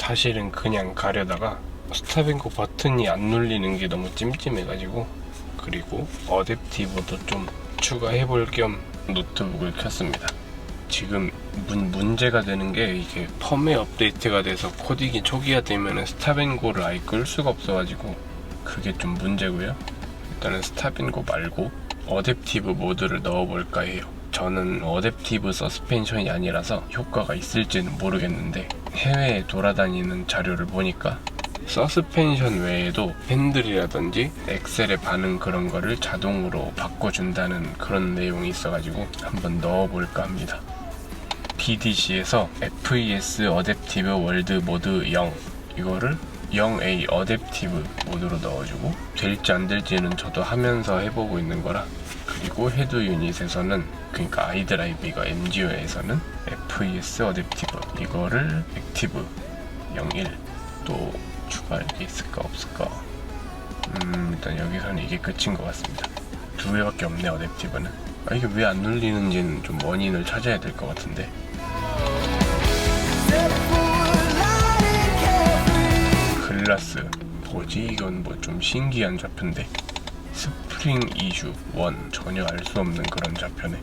사실은 그냥 가려다가 스탑앤고 버튼이 안 눌리는 게 너무 찜찜해가지고, 그리고 어댑티브도 좀 추가해볼 겸 노트북을 켰습니다. 지금 문제가 되는 게, 이게 펌웨어 업데이트가 돼서 코딩이 초기화되면 스탑앤고를 아예 끌 수가 없어가지고 그게 좀 문제고요. 일단은 스탑앤고 말고 어댑티브 모드를 넣어볼까 해요. 저는 어댑티브 서스펜션이 아니라서 효과가 있을지는 모르겠는데, 해외에 돌아다니는 자료를 보니까 서스펜션 외에도 핸들이라든지 엑셀의 반응 그런 거를 자동으로 바꿔준다는 그런 내용이 있어가지고 한번 넣어볼까 합니다. PDC에서 FES 어댑티브 월드 모드 0, 이거를 0A 어댑티브 모드로 넣어주고, 될지 안 될지는 저도 하면서 해보고 있는 거라. 그리고 헤드 유닛에서는, 그러니까 아이드라이브 MGU에서는 FES 어댑티브, 이거를 액티브 01, 또 추가할 게 있을까 없을까. 일단 여기서는 이게 끝인 것 같습니다. 두 개밖에 없네, 어댑티브는. 이게 왜 안 눌리는지는 좀 원인을 찾아야 될 것 같은데. 글라스 뭐지? 이건 뭐 좀 신기한 좌표인데, 스프링 이슈 1, 전혀 알 수 없는 그런 좌표네.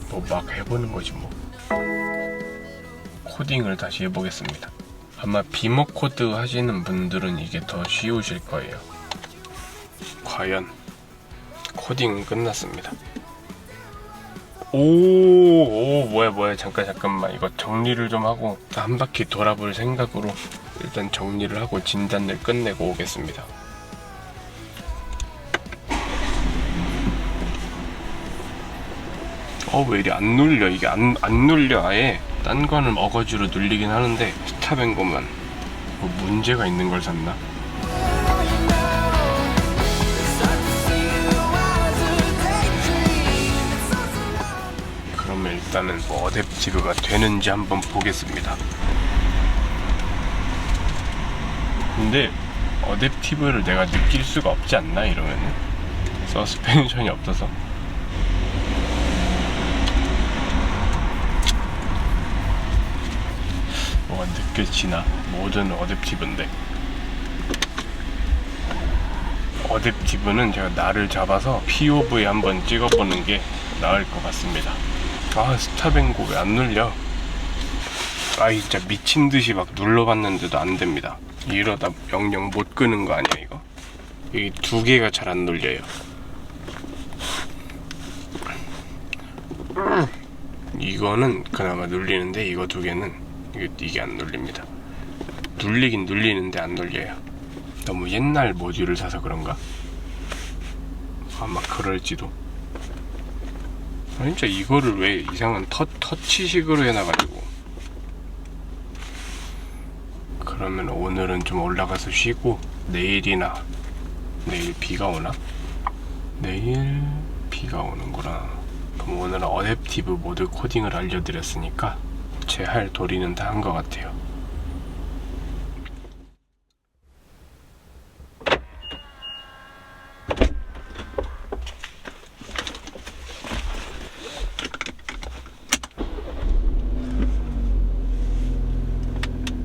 뭐 막 해보는 거지 뭐. 코딩을 다시 해보겠습니다. 아마 비머 코드 하시는 분들은 이게 더 쉬우실 거예요. 과연 코딩은 끝났습니다. 오, 뭐야 잠깐만, 이거 정리를 좀 하고 한 바퀴 돌아볼 생각으로 일단 정리를 하고 진단을 끝내고 오겠습니다. 왜 이리 안 눌려? 이게 안 눌려. 아예 딴 거는 어거지로 눌리긴 하는데 스탑앤고만 뭐 문제가 있는 걸 샀나? 그러면 일단은 뭐 어댑티브가 되는지 한번 보겠습니다. 근데 어댑티브를 내가 느낄 수가 없지 않나, 이러면은? 서스펜션이 없어서. 뭐가 느껴지나? 모든 어댑티브인데, 어댑티브는 제가 날을 잡아서 POV 한번 찍어보는 게 나을 것 같습니다. 스탑앤고 왜 안 눌려? 진짜 미친듯이 막 눌러봤는데도 안 됩니다. 이러다 영영 못 끄는 거 아니야 이거? 이 두 개가 잘 안 눌려요. 이거는 그나마 눌리는데, 이거 두 개는 이게 안 눌립니다. 눌리긴 눌리는데 안 눌려요. 너무 옛날 모듈을 사서 그런가? 아마 그럴지도. 진짜 이거를 왜 이상한 터치식으로 해놔가지고. 그러면 오늘은 좀 올라가서 쉬고, 내일 비가 오나? 내일 비가 오는구나. 그럼 오늘은 어댑티브 모드 코딩을 알려드렸으니까 제 할 도리는 다 한 것 같아요.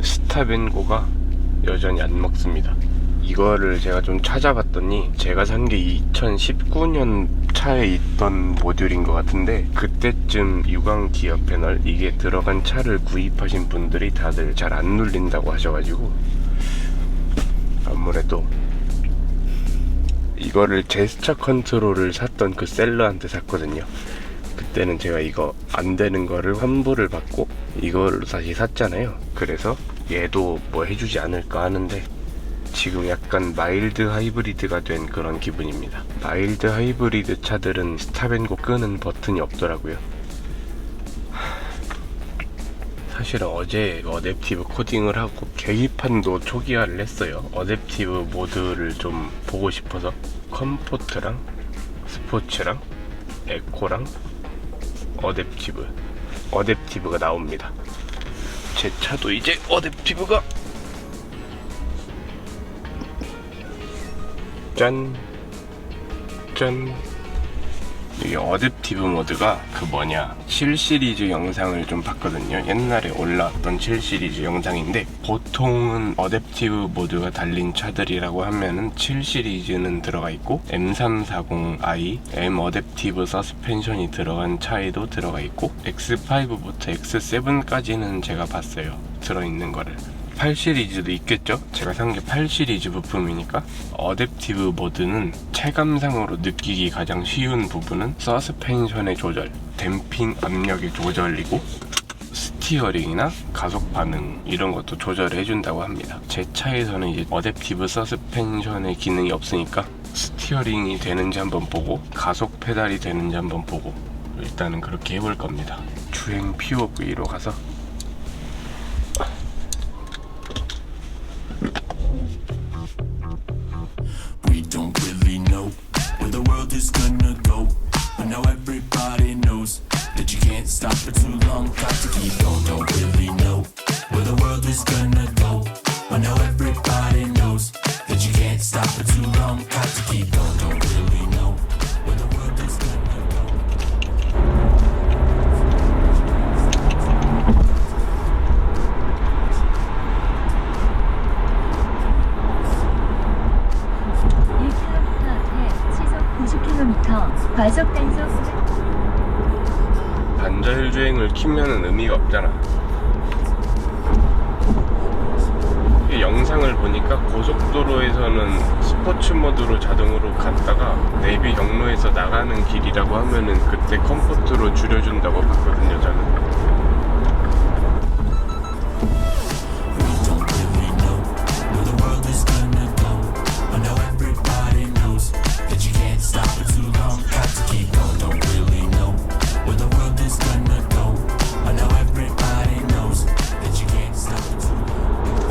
스탑앤고가 여전히 안 먹습니다. 이거를 제가 좀 찾아봤더니, 제가 산 게 2019년 차에 있던 모듈인 것 같은데, 그때쯤 유광 기어 패널 이게 들어간 차를 구입하신 분들이 다들 잘 안 눌린다고 하셔가지고, 아무래도 이거를 제스처 컨트롤을 샀던 그 셀러한테 샀거든요. 그때는 제가 이거 안 되는 거를 환불을 받고 이걸로 다시 샀잖아요. 그래서 얘도 뭐 해주지 않을까 하는데, 지금 약간 마일드 하이브리드가 된 그런 기분입니다. 마일드 하이브리드 차들은 스탑앤고 끄는 버튼이 없더라고요. 사실은 어제 어댑티브 코딩을 하고 계기판도 초기화를 했어요. 어댑티브 모드를 좀 보고 싶어서. 컴포트랑 스포츠랑 에코랑 어댑티브가 나옵니다. 제 차도 이제 어댑티브가 짠 이게 어댑티브 모드가 그 뭐냐 7 시리즈 영상을 좀 봤거든요. 옛날에 올라왔던 7 시리즈 영상인데 보통은 어댑티브 모드가 달린 차들이라고 하면은 7 시리즈는 들어가 있고 M340i, M 어댑티브 서스펜션이 들어간 차에도 들어가 있고 X5부터 X7까지는 제가 봤어요. 들어있는 거를. 8 시리즈도 있겠죠? 제가 산 게 8 시리즈 부품이니까. 어댑티브 모드는 체감상으로 느끼기 가장 쉬운 부분은 서스펜션의 조절, 댐핑 압력의 조절이고 스티어링이나 가속 반응 이런 것도 조절을 해준다고 합니다. 제 차에서는 이제 어댑티브 서스펜션의 기능이 없으니까 스티어링이 되는지 한번 보고 가속 페달이 되는지 한번 보고 일단은 그렇게 해볼 겁니다. 주행 POV로 가서 Don't really know where the world is gonna go, but now everybody knows that you can't stop for too long. Got to keep going. Don't really know where the world is gonna go, but now everybody knows that you can't stop for too long. Got to keep going. Don't really know where the world is gonna go. 과속 단속 반절 주행을 키면은 의미가 없잖아. 이 영상을 보니까 고속도로에서는 스포츠 모드로 자동으로 갔다가 내비 경로에서 나가는 길이라고 하면은 그때 컴포트로 줄여준다고 봤거든요, 저는.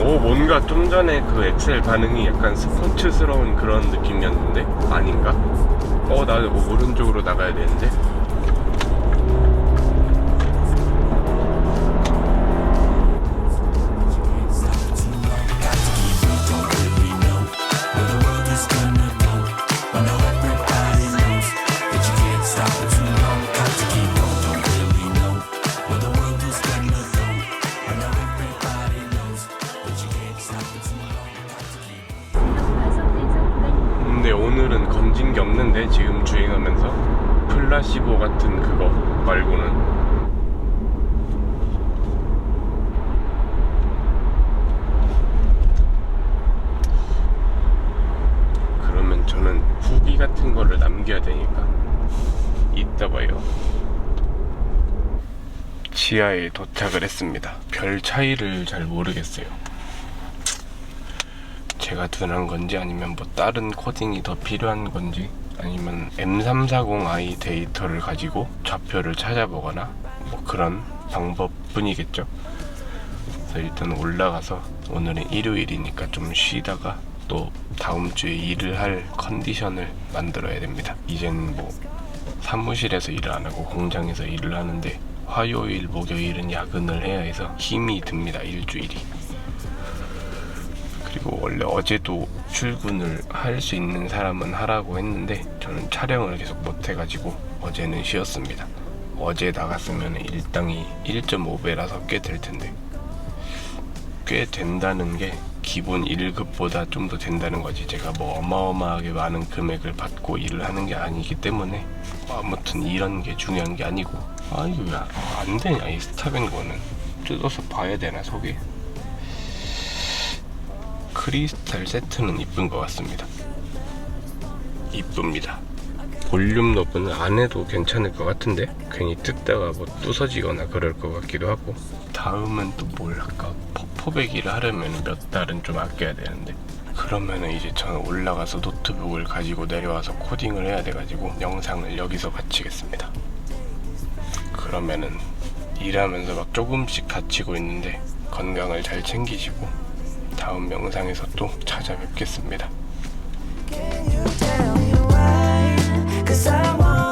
오, 뭔가 좀 전에 그 엑셀 반응이 약간 스포츠스러운 그런 느낌이었는데? 아닌가? 나 오른쪽으로 나가야 되는데? 근데 오늘은 건진 게 없는데 지금 주행하면서 플라시보 같은 그거 말고는. 그러면 저는 후기 같은 거를 남겨야 되니까 이따 봐요. 지하에 도착을 했습니다. 별 차이를 잘 모르겠어요. 제가 둔한 건지 아니면 뭐 다른 코딩이 더 필요한 건지 아니면 M340i 데이터를 가지고 좌표를 찾아보거나 뭐 그런 방법뿐이겠죠. 그래서 일단 올라가서 오늘은 일요일이니까 좀 쉬다가 또 다음 주에 일을 할 컨디션을 만들어야 됩니다. 이젠 뭐 사무실에서 일을 안 하고 공장에서 일을 하는데 화요일, 목요일은 야근을 해야 해서 힘이 듭니다. 일주일이. 그리고 원래 어제도 출근을 할 수 있는 사람은 하라고 했는데 저는 촬영을 계속 못해가지고 어제는 쉬었습니다. 어제 나갔으면 일당이 1.5배라서 꽤 될 텐데, 꽤 된다는 게 기본 1급보다 좀 더 된다는 거지. 제가 뭐 어마어마하게 많은 금액을 받고 일을 하는 게 아니기 때문에 아무튼 이런 게 중요한 게 아니고. 이거 왜 안 되냐, 이 스타뱅거는. 뜯어서 봐야 되나, 속에. 크리스탈 세트는 이쁜 것 같습니다. 이쁩니다. 볼륨 노브는 안 해도 괜찮을 것 같은데 괜히 뜯다가 뭐 부서지거나 그럴 것 같기도 하고. 다음은 또 뭘 할까? 퍼포배기를 하려면 몇 달은 좀 아껴야 되는데, 그러면은 이제 저는 올라가서 노트북을 가지고 내려와서 코딩을 해야 돼가지고 영상을 여기서 마치겠습니다. 그러면은 일하면서 막 조금씩 다치고 있는데 건강을 잘 챙기시고 다음 영상에서 또 찾아뵙겠습니다. Can you tell me why? 'Cause I want